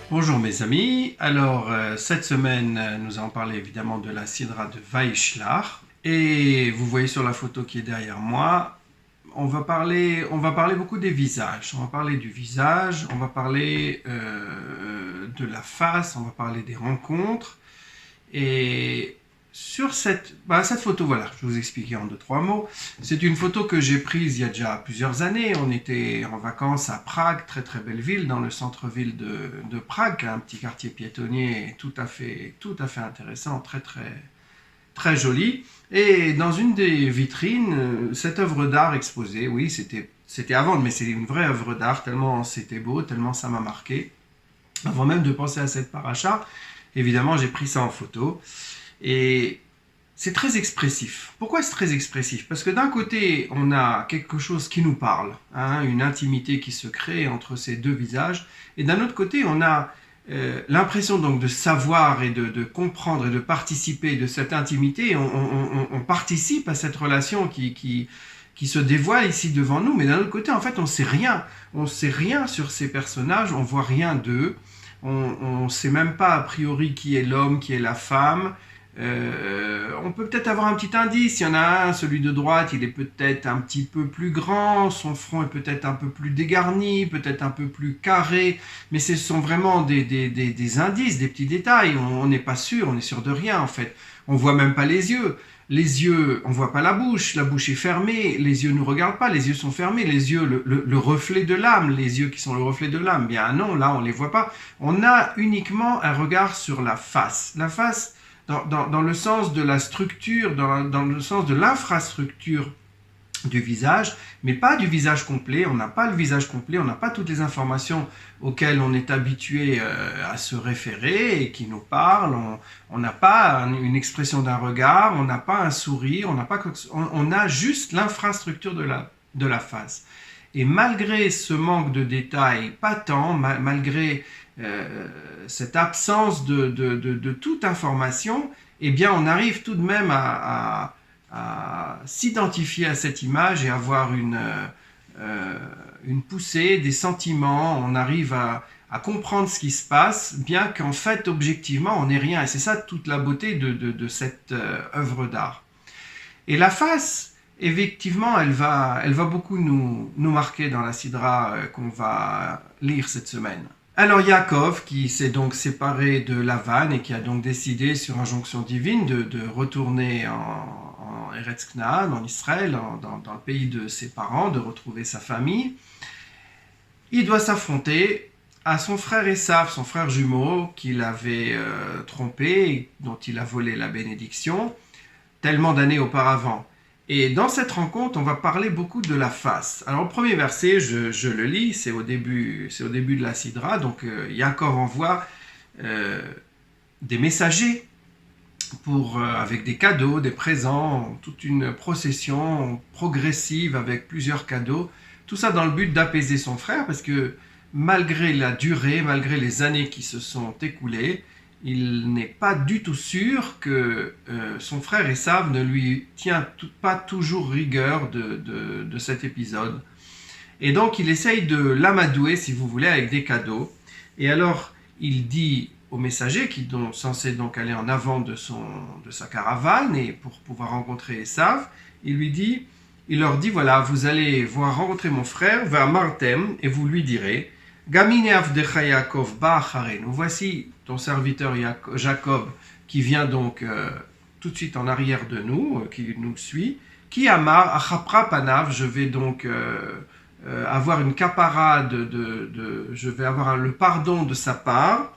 Bonjour mes amis, alors cette semaine nous allons parler évidemment de la Sidra de Vaishlach et vous voyez sur la photo qui est derrière moi, on va parler beaucoup des visages, on va parler du visage, on va parler de la face, on va parler des rencontres et sur cette photo, voilà, je vais vous expliquer en 2-3 mots. C'est une photo que j'ai prise il y a déjà plusieurs années. On était en vacances à Prague, très très belle ville, dans le centre-ville de Prague, un petit quartier piétonnier tout à fait intéressant, très très très joli. Et dans une des vitrines, cette œuvre d'art exposée, oui, c'était à vendre, mais c'est une vraie œuvre d'art, tellement c'était beau, tellement ça m'a marqué. Avant même de penser à cette paracha, évidemment, j'ai pris ça en photo. Et c'est très expressif. Pourquoi c'est très expressif? Parce que d'un côté, on a quelque chose qui nous parle, hein, une intimité qui se crée entre ces deux visages, et d'un autre côté, on a l'impression donc de savoir et de comprendre et de participer de cette intimité. On participe à cette relation qui se dévoile ici devant nous, mais d'un autre côté, en fait, on sait rien. On sait rien sur ces personnages, on voit rien d'eux. On ne sait même pas a priori qui est l'homme, qui est la femme. On peut peut-être avoir un petit indice. Il y en a un, celui de droite, il est peut-être un petit peu plus grand, son front est peut-être un peu plus dégarni, peut-être un peu plus carré, mais ce sont vraiment des indices, des petits détails. On n'est pas sûr, on est sûr de rien en fait. On voit même pas les yeux. Les yeux, on voit pas la bouche est fermée, les yeux ne nous regardent pas, les yeux sont fermés, les yeux, le reflet de l'âme, les yeux qui sont le reflet de l'âme, bien non, là on les voit pas. On a uniquement un regard sur la face. La face, dans le sens de la structure, dans le sens de l'infrastructure du visage, mais pas du visage complet. On n'a pas le visage complet, on n'a pas toutes les informations auxquelles on est habitué à se référer et qui nous parlent. On n'a pas une expression d'un regard, on n'a pas un sourire, on a juste l'infrastructure de la face. Et malgré ce manque de détails patent, malgré cette absence de toute information, eh bien on arrive tout de même à s'identifier à cette image et avoir une poussée, des sentiments, on arrive à comprendre ce qui se passe, bien qu'en fait, objectivement, on n'est rien. Et c'est ça toute la beauté de cette œuvre d'art. Et la face, effectivement, elle va beaucoup nous marquer dans la Sidra qu'on va lire cette semaine. Alors Yaakov, qui s'est donc séparé de Lavan et qui a donc décidé, sur injonction divine, de retourner en Eretz Knaan, en Israël, dans le pays de ses parents, de retrouver sa famille, il doit s'affronter à son frère Esav, son frère jumeau, qu'il avait trompé, dont il a volé la bénédiction, tellement d'années auparavant. Et dans cette rencontre, on va parler beaucoup de la face. Alors, le premier verset, je le lis, c'est au début de la Sidra. Donc, Yaakov envoie des messagers avec des cadeaux, des présents, toute une procession progressive avec plusieurs cadeaux. Tout ça dans le but d'apaiser son frère, parce que malgré la durée, malgré les années qui se sont écoulées, il n'est pas du tout sûr que son frère Esav ne lui tient pas toujours rigueur de cet épisode. Et donc il essaye de l'amadouer, si vous voulez, avec des cadeaux. Et alors il dit au messager, qui est censé donc aller en avant de sa caravane, et pour pouvoir rencontrer Esav, il leur dit, voilà, vous allez voir rencontrer mon frère, vers Martem, et vous lui direz, Gamine Avdecha Yaakov Ba'acharenu. Voici ton serviteur Jacob qui vient donc tout de suite en arrière de nous, qui nous suit. Qui amar achapra panav, je vais donc avoir une capara je vais avoir le pardon de sa part.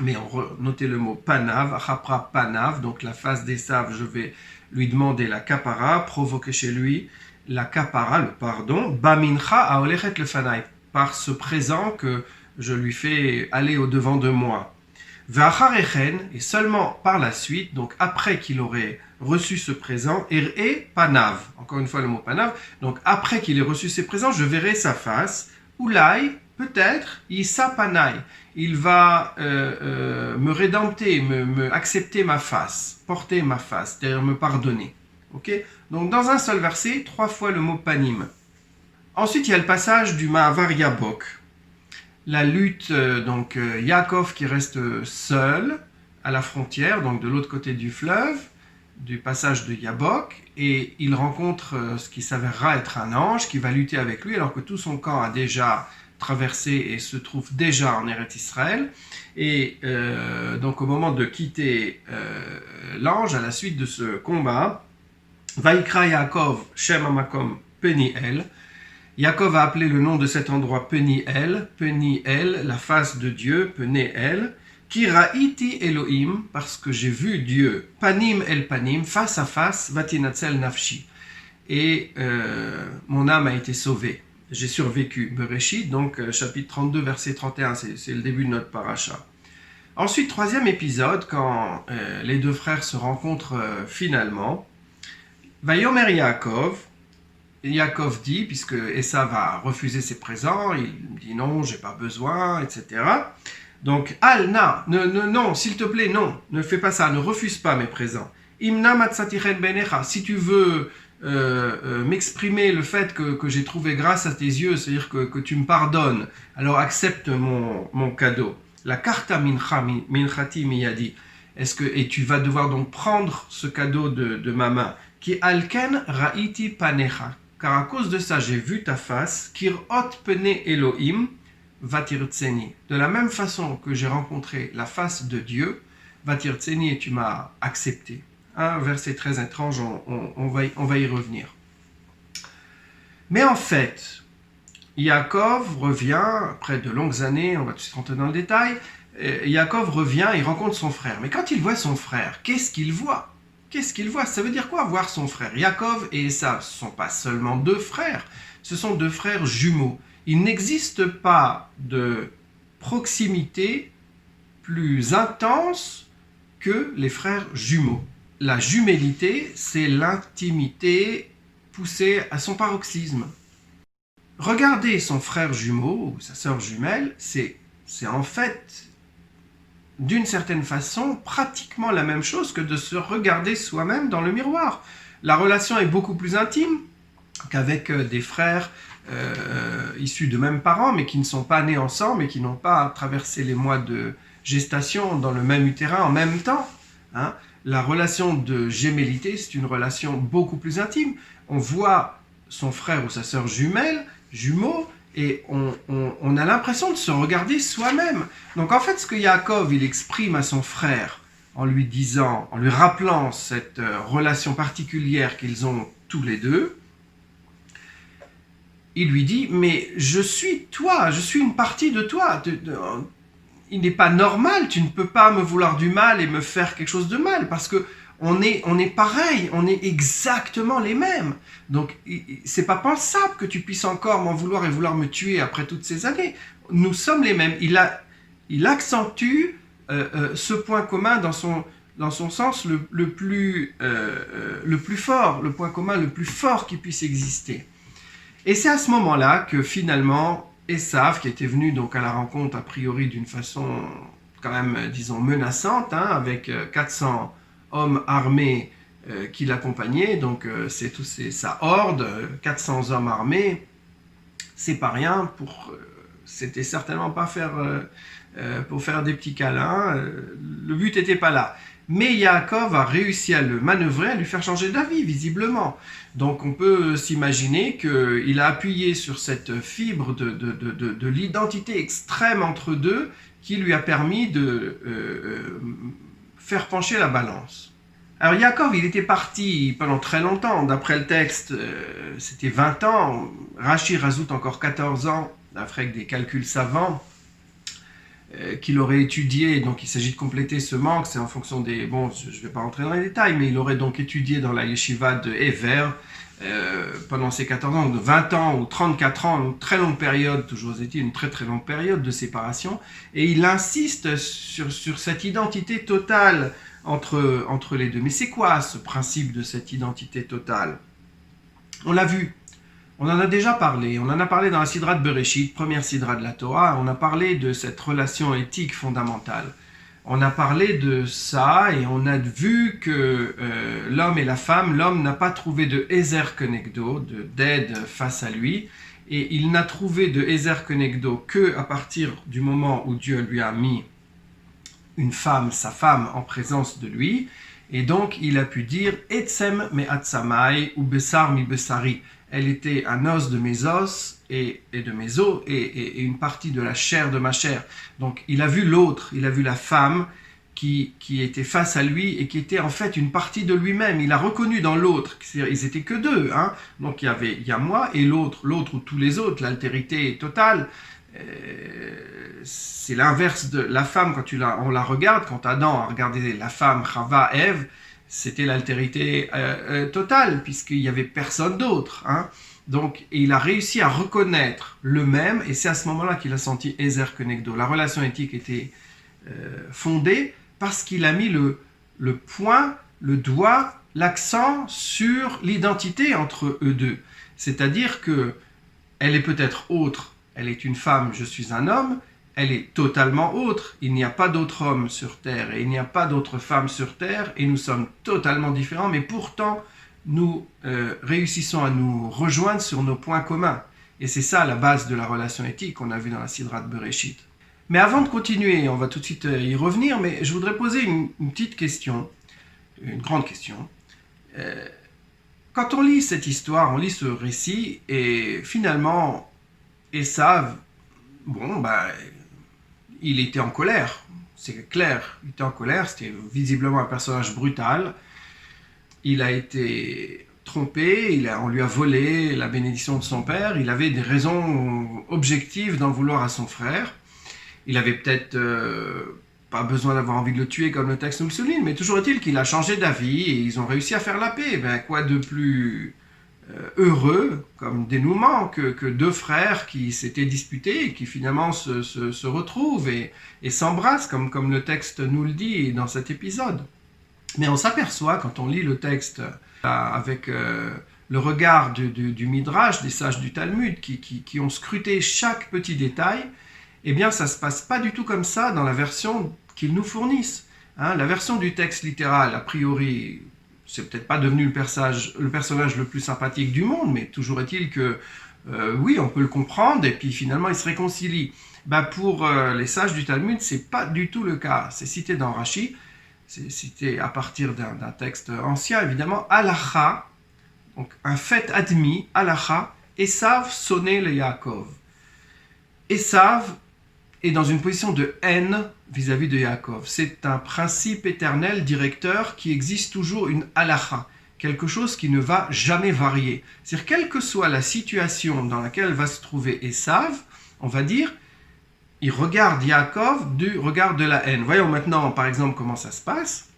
Mais notez le mot panav, achapra panav, donc la face d'Esav, je vais lui demander la capara, provoquer chez lui la capara, le pardon. Bamincha aolechet le fanai, par ce présent que je lui fais aller au-devant de moi. V'acharechen, et seulement par la suite, donc après qu'il aurait reçu ce présent, et panav, encore une fois le mot panav, donc après qu'il ait reçu ces présents, je verrai sa face, oulai, peut-être, isa panai, il va me rédempter, me accepter ma face, porter ma face, c'est-à-dire me pardonner. Okay, donc dans un seul verset, 3 fois le mot panim. Ensuite, il y a le passage du Mahavar Yabok. la lutte, Yaakov qui reste seul à la frontière, donc de l'autre côté du fleuve, du passage de Yabok, et il rencontre ce qui s'avérera être un ange qui va lutter avec lui alors que tout son camp a déjà traversé et se trouve déjà en Eretz Israël. Et donc au moment de quitter l'ange, à la suite de ce combat, Vaikra Yaakov Shem Hamakom Peniel, Yaakov a appelé le nom de cet endroit Peniel, Peniel, la face de Dieu, Peniel, Kiraiti Elohim, parce que j'ai vu Dieu, Panim el Panim, face à face, Vatinatzel Nafshi. Et mon âme a été sauvée. J'ai survécu. Bereshit, donc chapitre 32, verset 31, c'est le début de notre paracha. Ensuite, troisième épisode, quand les deux frères se rencontrent finalement. Vayomer Yaakov, Yaakov dit, puisque Esav va refuser ses présents, il dit non, j'ai pas besoin, etc. Donc, Al-na, non, s'il te plaît, non, ne fais pas ça, ne refuse pas mes présents. Imna matzatichen benecha, si tu veux m'exprimer le fait que j'ai trouvé grâce à tes yeux, c'est-à-dire que tu me pardonnes, alors accepte mon cadeau. La karta minchati miyadi. Et tu vas devoir donc prendre ce cadeau de ma main. Ki alken raiti panecha. Car à cause de ça, j'ai vu ta face. Kirot pene Elohim. Vatirtseni. De la même façon que j'ai rencontré la face de Dieu, Vatirtseni, et tu m'as accepté. Un verset très étrange, on va y revenir. Mais en fait, Yaakov revient, après de longues années, on va tout de suite rentrer dans le détail, Yaakov revient, il rencontre son frère. Mais quand il voit son frère, qu'est-ce qu'il voit ? Qu'est-ce qu'il voit ? Ça veut dire quoi, voir son frère ? Yaakov et Esav, ce ne sont pas seulement deux frères, ce sont deux frères jumeaux. Il n'existe pas de proximité plus intense que les frères jumeaux. La jumélité, c'est l'intimité poussée à son paroxysme. Regarder son frère jumeau ou sa sœur jumelle, c'est en fait, d'une certaine façon, pratiquement la même chose que de se regarder soi-même dans le miroir. La relation est beaucoup plus intime qu'avec des frères issus de mêmes parents, mais qui ne sont pas nés ensemble et qui n'ont pas traversé les mois de gestation dans le même utérin en même temps. Hein. La relation de gémellité, c'est une relation beaucoup plus intime. On voit son frère ou sa sœur jumeau, et on a l'impression de se regarder soi-même. Donc en fait, ce que Yaakov il exprime à son frère en lui disant, en lui rappelant cette relation particulière qu'ils ont tous les deux, il lui dit, mais je suis toi, je suis une partie de toi. Il n'est pas normal, tu ne peux pas me vouloir du mal et me faire quelque chose de mal, parce que on est pareil, on est exactement les mêmes. Donc, c'est pas pensable que tu puisses encore m'en vouloir et vouloir me tuer après toutes ces années. Nous sommes les mêmes. Il accentue ce point commun dans son sens le plus fort, le point commun le plus fort qui puisse exister. Et c'est à ce moment-là que finalement, Esav, qui était venu donc à la rencontre a priori d'une façon quand même, disons, menaçante, hein, avec 400 hommes armés qui l'accompagnaient, donc c'est sa horde, 400 hommes armés, c'est pas rien, c'était certainement pas pour faire des petits câlins, le but n'était pas là. Mais Yaakov a réussi à le manœuvrer, à lui faire changer d'avis, visiblement. Donc on peut s'imaginer qu'il a appuyé sur cette fibre de l'identité extrême entre deux qui lui a permis de faire pencher la balance. Alors Yaakov, il était parti pendant très longtemps. D'après le texte, c'était 20 ans. Rashi rajoute encore 14 ans, d'après des calculs savants, qu'il aurait étudié, donc il s'agit de compléter ce manque, c'est en fonction des... Bon, je ne vais pas rentrer dans les détails, mais il aurait donc étudié dans la yeshiva de Ever pendant ces 14 ans, de 20 ans ou 34 ans, une très longue période, toujours est-il, une très très longue période de séparation, et il insiste sur cette identité totale entre les deux. Mais c'est quoi ce principe de cette identité totale ? On l'a vu. On en a déjà parlé, on en a parlé dans la Sidra de Bereshit, première Sidra de la Torah, on a parlé de cette relation éthique fondamentale. On a parlé de ça et on a vu que l'homme et la femme, l'homme n'a pas trouvé de Ezer Kenegdo, d'aide face à lui, et il n'a trouvé de Ezer Kenegdo que à partir du moment où Dieu lui a mis une femme, sa femme, en présence de lui, et donc il a pu dire Etzem me atsamai ou besar mi besari. Elle était un os de mes os et de mes os et une partie de la chair de ma chair. Donc il a vu l'autre, il a vu la femme qui était face à lui et qui était en fait une partie de lui-même. Il a reconnu dans l'autre, ils étaient que deux, hein. Donc il y a moi et l'autre ou tous les autres, l'altérité totale. C'est l'inverse de la femme quand on la regarde, quand Adam a regardé la femme, Chava, Ève, c'était l'altérité totale, puisqu'il n'y avait personne d'autre, hein. Donc, il a réussi à reconnaître le même, et c'est à ce moment-là qu'il a senti Ezer Kenegdo. La relation éthique était fondée parce qu'il a mis le point, le doigt, l'accent sur l'identité entre eux deux. C'est-à-dire que elle est peut-être autre, elle est une femme, je suis un homme, elle est totalement autre. Il n'y a pas d'autre homme sur Terre et il n'y a pas d'autre femme sur Terre et nous sommes totalement différents, mais pourtant nous réussissons à nous rejoindre sur nos points communs. Et c'est ça la base de la relation éthique qu'on a vu dans la Sidrat Bereshit. Mais avant de continuer, on va tout de suite y revenir, mais je voudrais poser une petite question, une grande question. Quand on lit cette histoire, on lit ce récit, et finalement, Esav, il était en colère, c'est clair, il était en colère, c'était visiblement un personnage brutal, il a été trompé, on lui a volé la bénédiction de son père, il avait des raisons objectives d'en vouloir à son frère, il avait peut-être pas besoin d'avoir envie de le tuer comme le texte nous le souligne, mais toujours est-il qu'il a changé d'avis et ils ont réussi à faire la paix. Ben, quoi de plus heureux comme dénouement que deux frères qui s'étaient disputés et qui finalement se retrouvent et s'embrassent comme le texte nous le dit dans cet épisode. Mais on s'aperçoit quand on lit le texte avec le regard du Midrash, des sages du Talmud qui ont scruté chaque petit détail, eh bien ça ne se passe pas du tout comme ça dans la version qu'ils nous fournissent. Hein, la version du texte littéral, a priori, c'est peut-être pas devenu le personnage le plus sympathique du monde, mais toujours est-il que, oui, on peut le comprendre, et puis finalement, ils se réconcilient. Ben, pour les sages du Talmud, c'est pas du tout le cas. C'est cité dans Rashi, c'est cité à partir d'un texte ancien, évidemment, Halacha, donc un fait admis, Halacha, Esav sonné le Yaakov. Esav est dans une position de haine vis-à-vis de Yaakov. C'est un principe éternel directeur qui existe toujours, une halacha, quelque chose qui ne va jamais varier. C'est-à-dire, quelle que soit la situation dans laquelle va se trouver Esav, on va dire, il regarde Yaakov du regard de la haine. Voyons maintenant, par exemple, comment ça se passe.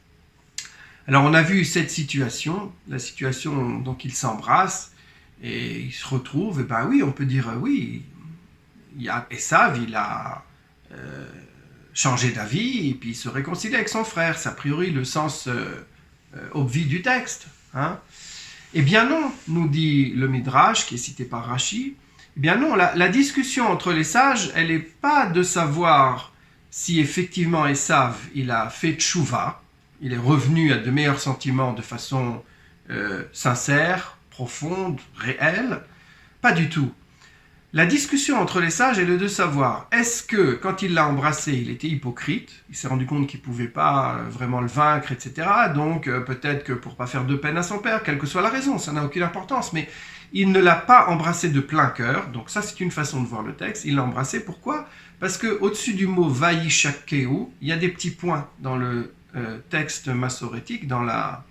Alors, on a vu cette situation, la situation donc ils s'embrassent et ils se retrouvent, et ben oui, on peut dire, oui, Esav, il a changer d'avis et puis se réconcilier avec son frère. C'est a priori le sens obvi du texte. Hein. Eh bien non, nous dit le Midrash, qui est cité par Rashi, eh bien non, la discussion entre les sages, elle n'est pas de savoir si effectivement Esav, il a fait tchouva, il est revenu à de meilleurs sentiments de façon sincère, profonde, réelle, pas du tout. La discussion entre les sages est de savoir, est-ce que quand il l'a embrassé, il était hypocrite, il s'est rendu compte qu'il ne pouvait pas vraiment le vaincre, etc. Donc peut-être que pour ne pas faire de peine à son père, quelle que soit la raison, ça n'a aucune importance, mais il ne l'a pas embrassé de plein cœur, donc ça c'est une façon de voir le texte, il l'a embrassé, pourquoi ? Parce qu'au-dessus du mot « vaïshakeu », il y a des petits points dans le texte massorétique, dans la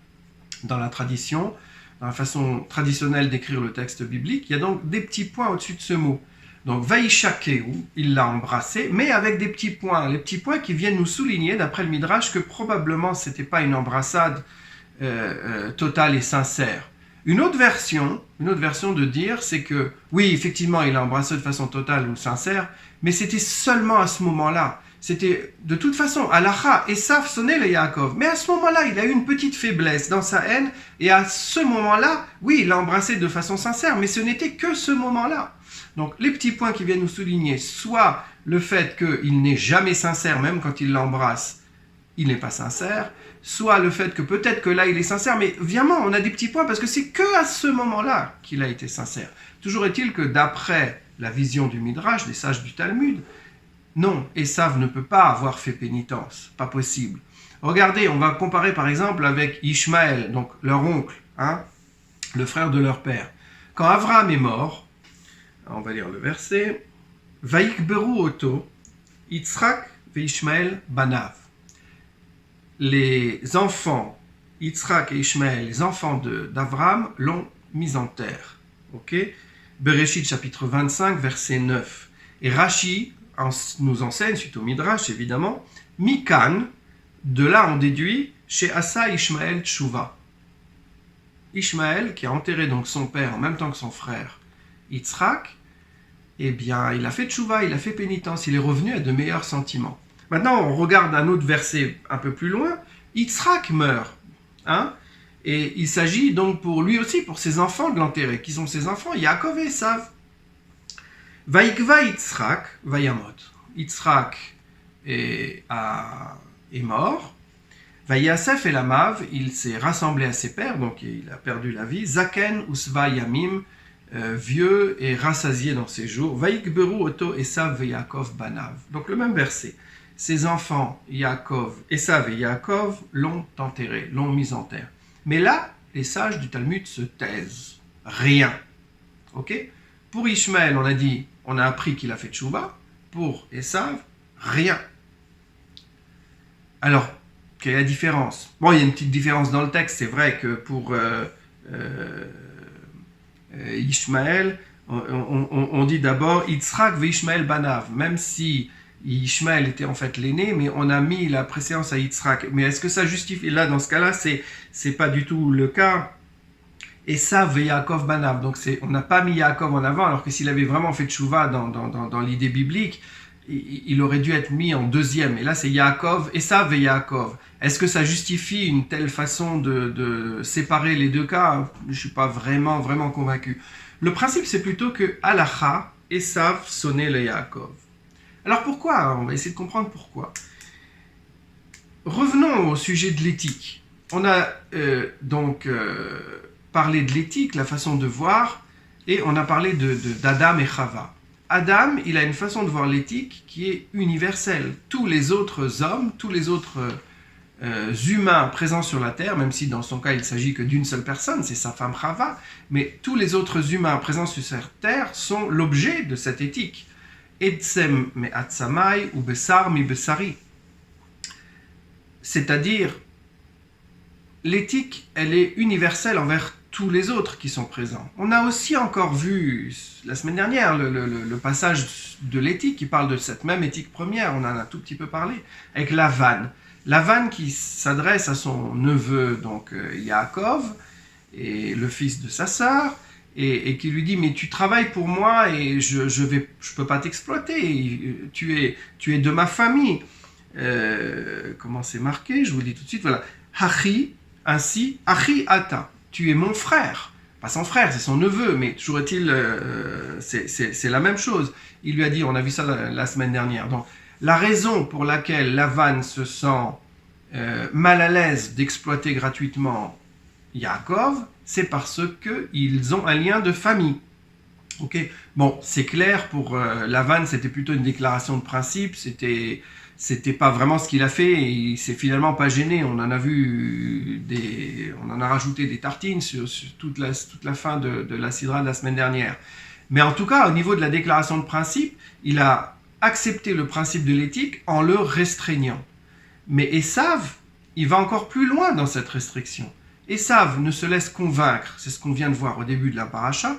tradition, dans la façon traditionnelle d'écrire le texte biblique, il y a donc des petits points au-dessus de ce mot. Donc, Vaïshakeu, il l'a embrassé, mais avec des petits points. Les petits points qui viennent nous souligner, d'après le Midrash, que probablement ce n'était pas une embrassade totale et sincère. Une autre version de dire, c'est que, oui, effectivement, il l'a embrassé de façon totale ou sincère, mais c'était seulement à ce moment-là. C'était, de toute façon, Halacha, Esav sonnait le Yaakov. Mais à ce moment-là, il a eu une petite faiblesse dans sa haine. Et à ce moment-là, oui, il l'a embrassé de façon sincère, mais ce n'était que ce moment-là. Donc, les petits points qui viennent nous souligner, soit le fait qu'il n'est jamais sincère, même quand il l'embrasse, il n'est pas sincère, soit le fait que peut-être que là il est sincère, mais évidemment on a des petits points parce que c'est que à ce moment-là qu'il a été sincère. Toujours est-il que d'après la vision du Midrash, des sages du Talmud, non, Esav ne peut pas avoir fait pénitence, pas possible. Regardez, on va comparer par exemple avec Ishmaël, donc leur oncle, hein, le frère de leur père. Quand Abraham est mort, on va lire le verset, Vaikberu oto, Yitzhak veishmael banav. Les enfants, Yitzhak et Ishmaël, les enfants d'Abraham, l'ont mis en terre. Ok? Bereshit chapitre 25, verset 9. Et Rashi nous enseigne, suite au Midrash évidemment, Mikan, de là on déduit, chez Asa Ishmaël Tshuva. Ishmaël, qui a enterré donc son père en même temps que son frère Yitzhak, eh bien, il a fait Tshuva, il a fait pénitence, il est revenu à de meilleurs sentiments. Maintenant, on regarde un autre verset un peu plus loin, Yitzhak meurt, hein, et il s'agit donc pour lui aussi, pour ses enfants de l'enterrer. Qui sont ses enfants? Yaakov et Esav. Vaikva Yitzhak, Vayamot. Yitzhak est mort. Vayasef et Lamav, il s'est rassemblé à ses pères, donc il a perdu la vie. Zaken Usva Yamim, vieux et rassasié dans ses jours. Vaikberu Oto Esav et Yaakov Banav. Donc le même verset. Ses enfants, Esav et Yaakov, l'ont enterré, l'ont mis en terre. Mais là, les sages du Talmud se taisent. Rien. Ok? Pour Ishmaël, on a appris qu'il a fait Tshuva. Pour Esav, rien. Alors, quelle est la différence? Bon, il y a une petite différence dans le texte. C'est vrai que pour Ishmaël, on dit d'abord Yitzhak ve Ishmael Banav, même si Ishmaël était en fait l'aîné, mais on a mis la préséance à Yitzhak. Mais est-ce que ça justifie? Là, dans ce cas-là, c'est pas du tout le cas. Esav ve Yaakov Banav. Donc on n'a pas mis Yaakov en avant, alors que s'il avait vraiment fait Tshuva dans l'idée biblique, il aurait dû être mis en deuxième. Et là, c'est Yaakov, Esav et Yaakov. Est-ce que ça justifie une telle façon de séparer les deux cas? Je ne suis pas vraiment convaincu. Le principe, c'est plutôt que Halacha, Esav sonnait le Yaakov. Alors pourquoi? On va essayer de comprendre pourquoi. Revenons au sujet de l'éthique. On a parlé de l'éthique, la façon de voir, et on a parlé d'Adam et Chava. Adam, il a une façon de voir l'éthique qui est universelle. Tous les autres hommes, tous les autres humains présents sur la terre, même si dans son cas il ne s'agit que d'une seule personne, c'est sa femme Chava, mais tous les autres humains présents sur cette terre sont l'objet de cette éthique. Etsem me atsamai ou besar mi besari. C'est-à-dire, l'éthique, elle est universelle envers tous les autres qui sont présents. On a aussi encore vu, la semaine dernière, le passage de l'éthique qui parle de cette même éthique première, on en a un tout petit peu parlé, avec Lavan. Lavan qui s'adresse à son neveu, donc Yaakov, et le fils de sa sœur, et qui lui dit, mais tu travailles pour moi et je peux pas t'exploiter, tu es de ma famille. Comment c'est marqué? Je vous le dis tout de suite, voilà. Hachi, ainsi, Hachi Ata, tu es mon frère. Pas son frère, c'est son neveu, mais toujours est-il, c'est la même chose. Il lui a dit, on a vu ça la semaine dernière. Donc, la raison pour laquelle Lavan se sent mal à l'aise d'exploiter gratuitement Yaakov, c'est parce qu'ils ont un lien de famille. Ok, bon, c'est clair, pour Lavan, c'était plutôt une déclaration de principe, c'était pas vraiment ce qu'il a fait, et il s'est finalement pas gêné. On en a vu on en a rajouté des tartines sur toute la fin de la sidra de la semaine dernière. Mais en tout cas, au niveau de la déclaration de principe, il a accepté le principe de l'éthique en le restreignant. Mais Esav, il va encore plus loin dans cette restriction. Esav ne se laisse convaincre, c'est ce qu'on vient de voir au début de la paracha,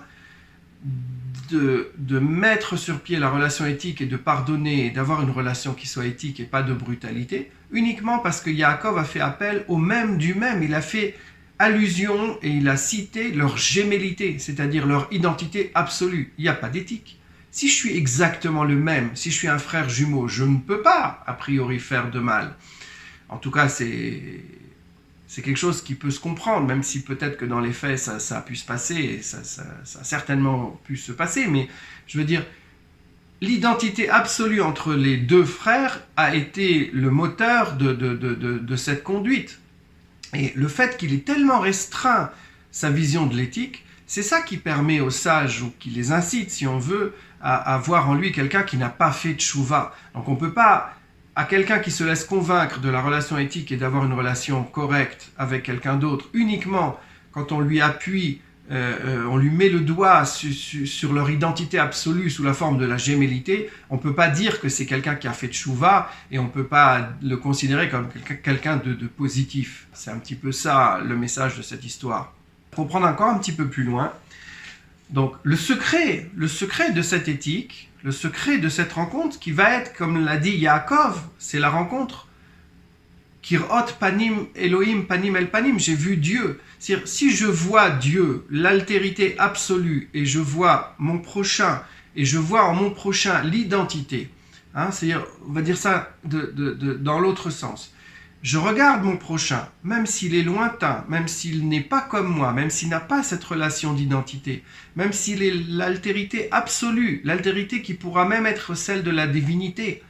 de mettre sur pied la relation éthique et de pardonner et d'avoir une relation qui soit éthique et pas de brutalité, uniquement parce que Yaakov a fait appel au même du même. Il a fait allusion et il a cité leur gémellité, c'est-à-dire leur identité absolue. Il n'y a pas d'éthique. Si je suis exactement le même, si je suis un frère jumeau, je ne peux pas, a priori, faire de mal. En tout cas, c'est quelque chose qui peut se comprendre, même si peut-être que dans les faits, ça a pu se passer, et ça a certainement pu se passer, mais je veux dire, l'identité absolue entre les deux frères a été le moteur de cette conduite. Et le fait qu'il ait tellement restreint sa vision de l'éthique, c'est ça qui permet aux sages, ou qui les incite, si on veut, à voir en lui quelqu'un qui n'a pas fait de tchouva. Donc on ne peut pas, à quelqu'un qui se laisse convaincre de la relation éthique et d'avoir une relation correcte avec quelqu'un d'autre, uniquement quand on lui appuie, on lui met le doigt sur leur identité absolue sous la forme de la gémellité, on ne peut pas dire que c'est quelqu'un qui a fait tchouva et on ne peut pas le considérer comme quelqu'un de positif. C'est un petit peu ça le message de cette histoire. Pour prendre encore un petit peu plus loin, donc le secret de cette éthique, le secret de cette rencontre qui va être, comme l'a dit Yaakov, c'est la rencontre Kirot panim Elohim panim el panim, j'ai vu Dieu. C'est-à-dire, si je vois Dieu, l'altérité absolue, et je vois mon prochain, et je vois en mon prochain l'identité, c'est-à-dire, on va dire ça dans l'autre sens. Je regarde mon prochain, même s'il est lointain, même s'il n'est pas comme moi, même s'il n'a pas cette relation d'identité, même s'il est l'altérité absolue, l'altérité qui pourra même être celle de la divinité.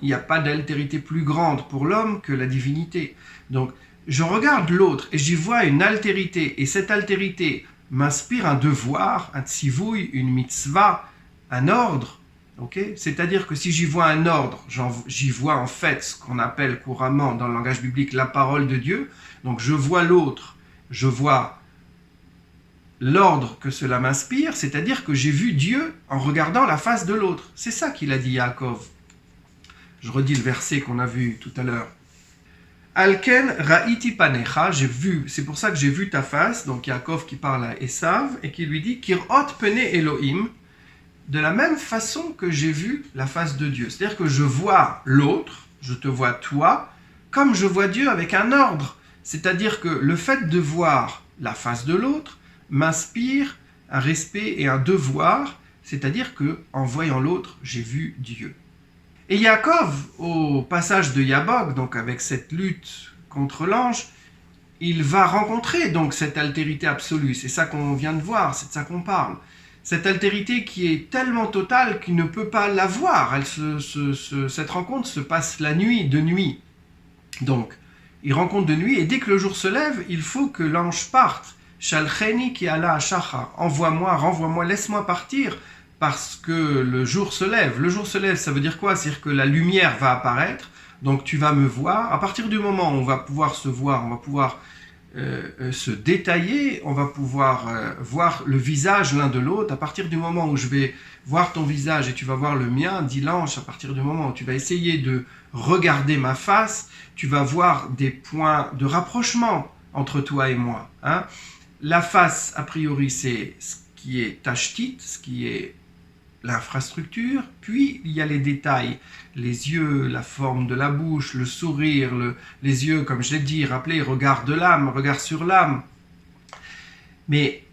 Il n'y a pas d'altérité plus grande pour l'homme que la divinité. Donc, je regarde l'autre et j'y vois une altérité, et cette altérité m'inspire un devoir, un tzivouï, une mitzvah, un ordre. Okay, c'est-à-dire que si j'y vois un ordre, j'y vois en fait ce qu'on appelle couramment dans le langage biblique la parole de Dieu. Donc je vois l'autre, je vois l'ordre que cela m'inspire, c'est-à-dire que j'ai vu Dieu en regardant la face de l'autre. C'est ça qu'il a dit Yaakov. Je redis le verset qu'on a vu tout à l'heure. Alken ra'iti panecha, j'ai vu, c'est pour ça que j'ai vu ta face. Donc Yaakov qui parle à Esav et qui lui dit Kirot pene Elohim, de la même façon que j'ai vu la face de Dieu. C'est-à-dire que je vois l'autre, je te vois toi, comme je vois Dieu avec un ordre. C'est-à-dire que le fait de voir la face de l'autre m'inspire un respect et un devoir, c'est-à-dire que en voyant l'autre, j'ai vu Dieu. Et Yaakov, au passage de Yabok, donc avec cette lutte contre l'ange, il va rencontrer donc cette altérité absolue. C'est ça qu'on vient de voir, c'est de ça qu'on parle. Cette altérité qui est tellement totale qu'il ne peut pas la voir. Cette rencontre se passe la nuit, de nuit. Donc, il rencontre de nuit, et dès que le jour se lève, il faut que l'ange parte. Shalcheni ki ala shacha. Envoie-moi, renvoie-moi, laisse-moi partir, parce que le jour se lève. Le jour se lève, ça veut dire quoi? C'est-à-dire que la lumière va apparaître, donc tu vas me voir. À partir du moment où on va pouvoir se voir, on va pouvoir se détailler, on va pouvoir voir le visage l'un de l'autre. À partir du moment où je vais voir ton visage et tu vas voir le mien, dit l'ange, à partir du moment où tu vas essayer de regarder ma face, tu vas voir des points de rapprochement entre toi et moi. La face, a priori, c'est ce qui est tashtit, ce qui est l'infrastructure, puis il y a les détails, les yeux, la forme de la bouche, le sourire, les yeux, comme je l'ai dit, rappelez, regard de l'âme, regard sur l'âme. Mais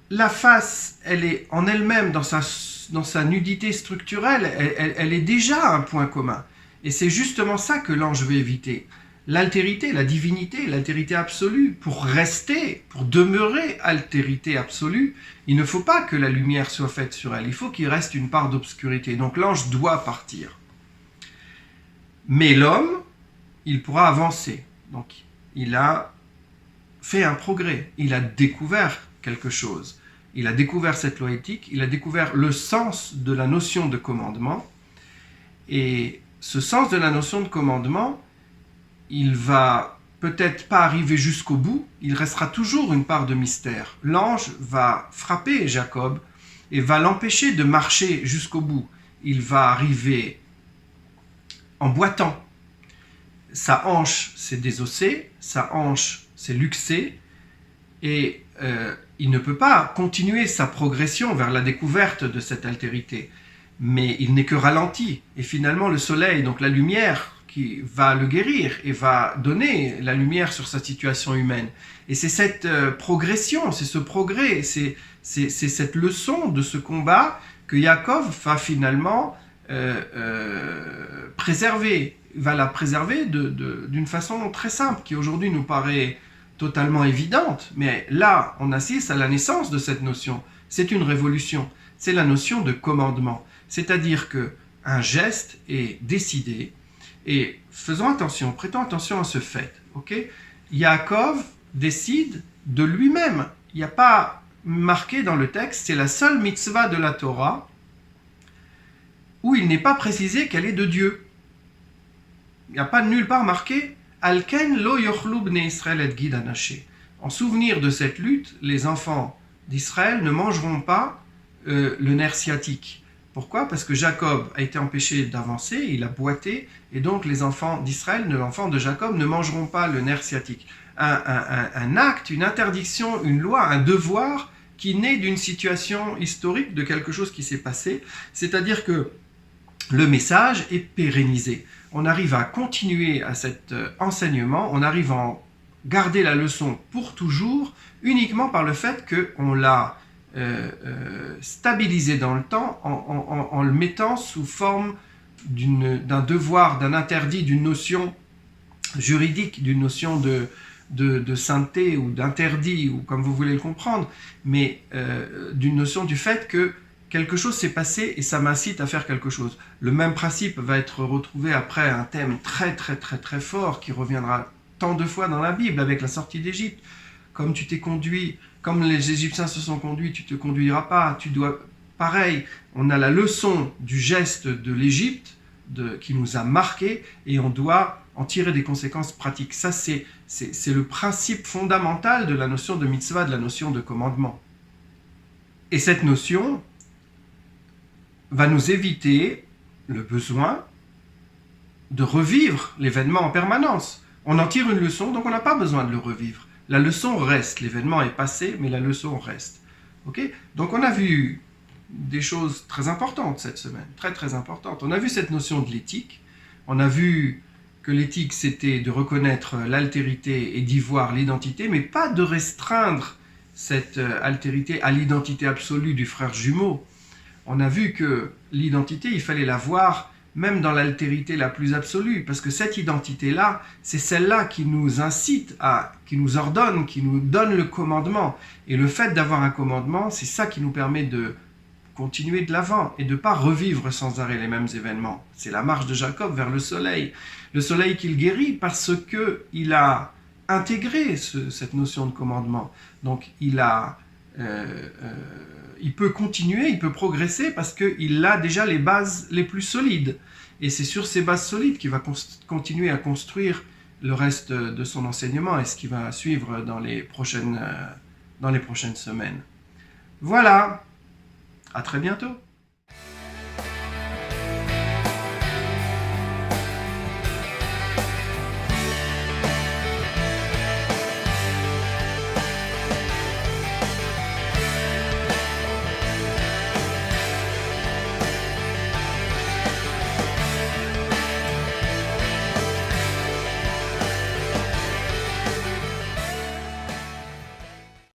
la face, elle est en elle-même, dans sa nudité structurelle, elle est déjà un point commun. Et c'est justement ça que l'ange veut éviter. L'altérité, la divinité, l'altérité absolue, pour rester, pour demeurer altérité absolue, il ne faut pas que la lumière soit faite sur elle, il faut qu'il reste une part d'obscurité. Donc l'ange doit partir. Mais l'homme, il pourra avancer. Donc il a fait un progrès, il a découvert quelque chose. Il a découvert cette loi éthique, il a découvert le sens de la notion de commandement. Et ce sens de la notion de commandement, il va peut-être pas arriver jusqu'au bout, il restera toujours une part de mystère. L'ange va frapper Jacob et va l'empêcher de marcher jusqu'au bout. Il va arriver en boitant. Sa hanche, c'est désossé, sa hanche, c'est luxé, et il ne peut pas continuer sa progression vers la découverte de cette altérité. Mais il n'est que ralenti, et finalement le soleil, donc la lumière, qui va le guérir et va donner la lumière sur sa situation humaine. Et c'est cette progression, c'est ce progrès, c'est cette leçon de ce combat que Yaakov va finalement préserver. Il va la préserver d'une façon très simple, qui aujourd'hui nous paraît totalement évidente. Mais là, on assiste à la naissance de cette notion. C'est une révolution. C'est la notion de commandement. C'est-à-dire qu'un geste est décidé, et faisons attention, prêtons attention à ce fait. Okay? Yaakov décide de lui-même. Il n'y a pas marqué dans le texte, c'est la seule mitzvah de la Torah où il n'est pas précisé qu'elle est de Dieu. Il n'y a pas nulle part marqué Alken lo yochlu bnei Israël et gid anaché. En souvenir de cette lutte, les enfants d'Israël ne mangeront pas le nerf sciatique. Pourquoi? Parce que Jacob a été empêché d'avancer, il a boité, et donc les enfants d'Israël, les enfants de Jacob, ne mangeront pas le nerf sciatique. Un acte, une interdiction, une loi, un devoir qui naît d'une situation historique, de quelque chose qui s'est passé, c'est-à-dire que le message est pérennisé. On arrive à continuer à cet enseignement, on arrive à garder la leçon pour toujours, uniquement par le fait qu'on l'a stabilisé dans le temps en le mettant sous forme d'un devoir, d'un interdit, d'une notion juridique, d'une notion de sainteté ou d'interdit, ou comme vous voulez le comprendre, mais d'une notion du fait que quelque chose s'est passé et ça m'incite à faire quelque chose. Le même principe va être retrouvé après un thème très très très très fort qui reviendra tant de fois dans la Bible avec la sortie d'Égypte. Comme tu t'es conduit, comme les Égyptiens se sont conduits, tu ne te conduiras pas. Tu dois, pareil, on a la leçon du geste de l'Égypte qui nous a marqués et on doit en tirer des conséquences pratiques. Ça, c'est le principe fondamental de la notion de mitzvah, de la notion de commandement. Et cette notion va nous éviter le besoin de revivre l'événement en permanence. On en tire une leçon, donc on n'a pas besoin de le revivre. La leçon reste, l'événement est passé, mais la leçon reste. Okay? Donc on a vu des choses très importantes cette semaine, très très importantes. On a vu cette notion de l'éthique, on a vu que l'éthique c'était de reconnaître l'altérité et d'y voir l'identité, mais pas de restreindre cette altérité à l'identité absolue du frère jumeau. On a vu que l'identité, il fallait la voir même dans l'altérité la plus absolue, parce que cette identité-là, c'est celle-là qui nous incite qui nous ordonne, qui nous donne le commandement. Et le fait d'avoir un commandement, c'est ça qui nous permet de continuer de l'avant et de ne pas revivre sans arrêt les mêmes événements. C'est la marche de Jacob vers le soleil qu'il guérit parce qu'il a intégré cette notion de commandement. Donc il peut continuer, il peut progresser parce qu'il a déjà les bases les plus solides. Et c'est sur ces bases solides qu'il va continuer à construire le reste de son enseignement et ce qui va suivre dans les prochaines semaines. Voilà, à très bientôt.